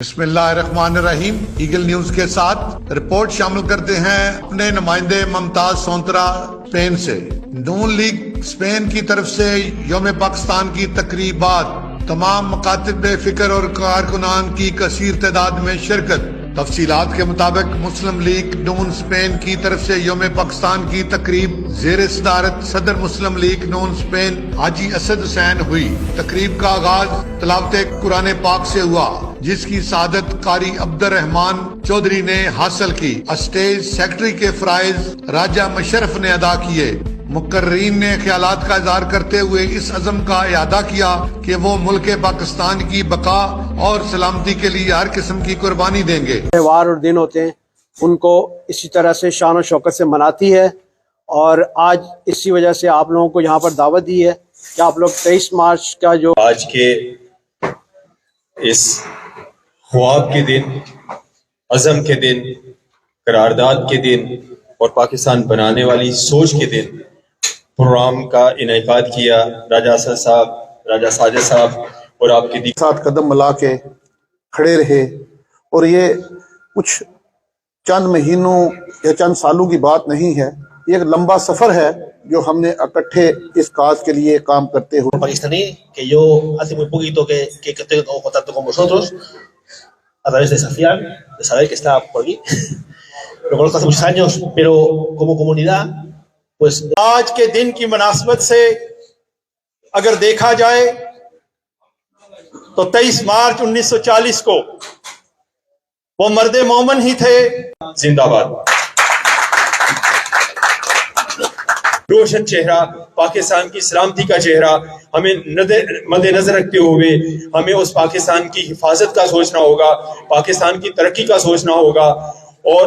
بسم اللہ الرحمن الرحیم۔ ایگل نیوز کے ساتھ رپورٹ شامل کرتے ہیں اپنے نمائندے ممتاز سونترا اسپین سے۔ نون لیگ اسپین کی طرف سے یوم پاکستان کی تقریبات، تمام مکاتب فکر اور کارکنان کی کثیر تعداد میں شرکت۔ تفصیلات کے مطابق مسلم لیگ نون اسپین کی طرف سے یوم پاکستان کی تقریب زیر صدارت صدر مسلم لیگ نون اسپین حاجی اسد حسین ہوئی۔ تقریب کا آغاز تلاوت قرآن پاک سے ہوا، جس کی سعادت قاری عبد الرحمان چودھری نے حاصل کی۔ اسٹیج سیکرٹری کے فرائض راجہ مشرف نے ادا کیے۔ مقررین نے خیالات کا اظہار کرتے ہوئے اس عزم کا اعادہ کیا کہ وہ ملک پاکستان کی بقا اور سلامتی کے لیے ہر قسم کی قربانی دیں گے۔ تہوار اور دن ہوتے ہیں، ان کو اسی طرح سے شان و شوکت سے مناتی ہے، اور آج اسی وجہ سے آپ لوگوں کو یہاں پر دعوت دی ہے کہ آپ لوگ 23 مارچ کا جو آج کے اس خواب کے دن، عزم کے دن، قرارداد کے دن اور پاکستان بنانے والی سوچ کے دن پروگرام کا انعقاد کیا۔ راجہ اسد صاحب، راجہ ساجد صاحب اور آپ کے ساتھ قدم ملا کے کھڑے رہے، اور یہ کچھ چند مہینوں یا چند سالوں کی بات نہیں ہے، یہ ایک لمبا سفر ہے جو ہم نے اکٹھے اس کاز کے لیے کام کرتے ہوئے۔ pakistaní, que yo hace muy poquito que tengo contacto con vosotros a través de Safian, de saber que está por aquí. Lo conozco hace muchos años, pero como comunidad, pues آج کے دن کی مناسبت سے اگر دیکھا جائے تو 23 مارچ 1940 کو وہ مرد مومن ہی تھے۔ زندہ باد۔ روشن چہرہ، پاکستان کی سلامتی کا چہرہ، ہمیں مد نظر رکھتے ہوئے ہمیں اس پاکستان کی حفاظت کا سوچنا ہوگا، پاکستان کی ترقی کا سوچنا ہوگا اور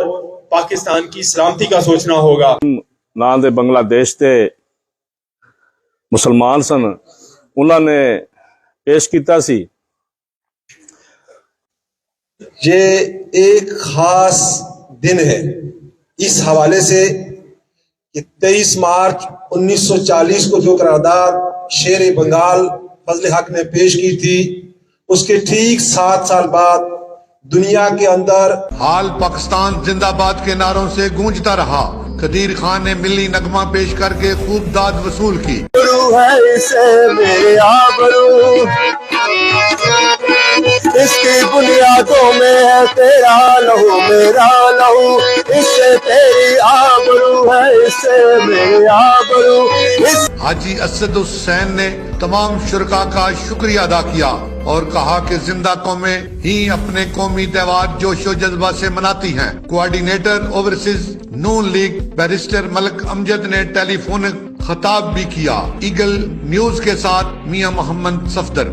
پاکستان کی سلامتی کا سوچنا ہوگا۔ ਨਾਂ ਦੇ ਬੰਗਲਾਦੇਸ਼ ਤੇ ਮੁਸਲਮਾਨ ਸਨ, ਉਹਨਾਂ ਨੇ ਪੇਸ਼ ਕੀਤਾ ਸੀ। یہ ایک خاص دن ہے اس حوالے سے کہ 23 مارچ 1940 کو جو قرارداد شیر بنگال فضل حق نے پیش کی تھی، اس کے ٹھیک 7 سال بعد دنیا کے اندر حال پاکستان زندہ باد کے نعروں سے گونجتا رہا۔ قدیر خان نے ملی نغمہ پیش کر کے خوب داد وصول کی۔ اس کی بنیادوں میں ہے تیرا لہو میرا لہو، اس سے تیری آبرو ہے، اس سے میری آبرو۔ حاجی اسد حسین نے تمام شرکاء کا شکریہ ادا کیا اور کہا کہ زندہ قومیں ہی اپنے قومی تہوار جوش و جذبہ سے مناتی ہیں۔ کوآرڈینیٹر اوورسیز نون لیگ بیرسٹر ملک امجد نے ٹیلی فونک خطاب بھی کیا۔ ایگل نیوز کے ساتھ میاں محمد صفدر۔